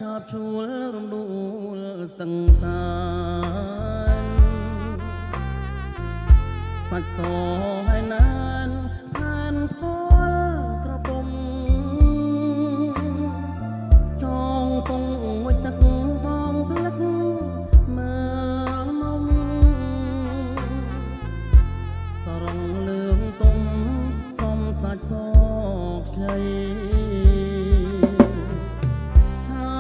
ឆាបឈួលរំដួលស្ទឹងសានសាច់សហើយណានผ่านทលกระปุมចងពងមួយទឹកបងផ្លឹកមើលមុំសរងលឿងទុំសំសាច់សខ្ចីឆា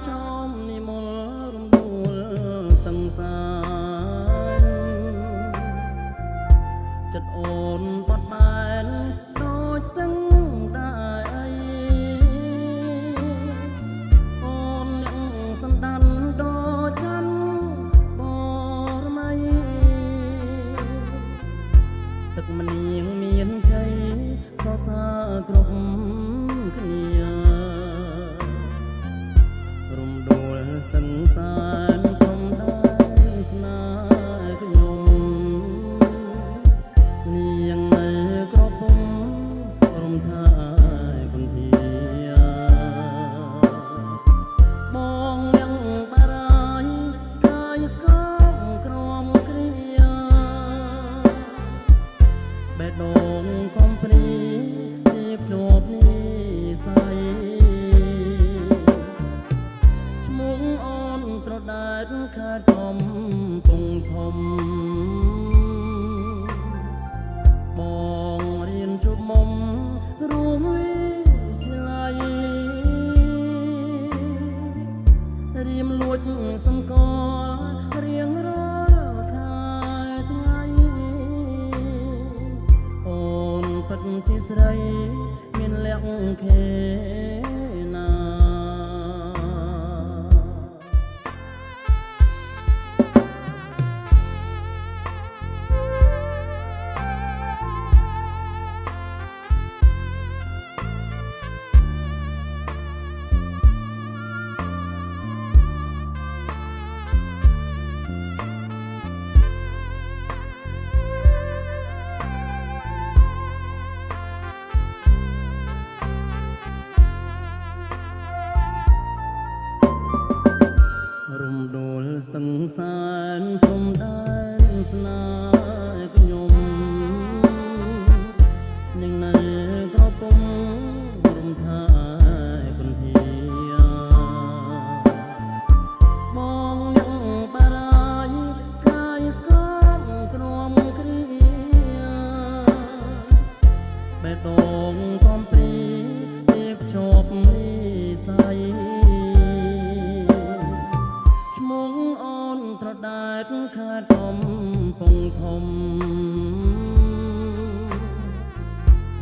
ចំនិមលរំដួលស្ទឹងសានចិត្តអូនបាត់បែនដូចស្ទឹងដែរអូនអ្នកសណ្ដានដូចច័ន្ទបរមៃទឹកម្នាងមានជ័យសរសើរគ្រប់គ្នារំដួលស្ទឹងសានព្រំដែនស្នេហ៍ខ្ញុំនាងនៅក្រពុំរំថាយគុនធាបងនាងបារាយកាយស្គមក្រមគ្រាបេះដូងកំព្រីទៀបជាប់និស័យឈ្មោះអូនត្រដែតខាតកំពងធំបងរៀនជប់មុំរួមវិទ្យាល័យរៀមលួចសង្កលរៀងរាល់ខែថ្ងៃអូនពិតជាស្រីមានលក្ខខេណា រំដួលស្ទឹងសានព្រំដែនស្នេហ៍ខ្ញុំនាងនៅក្រពុំរំថាយគុនធាបងនាងបារាយកាយស្គមក្រមគ្រាបេះដូងកំព្រីទៀបជាប់និស័យឈ្មោះអូនត្រដែតខាតកំពងធំ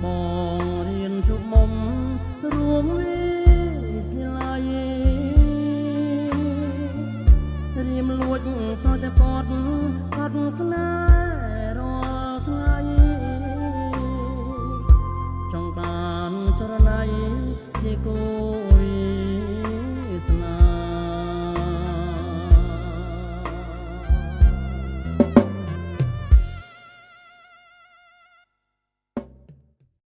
បង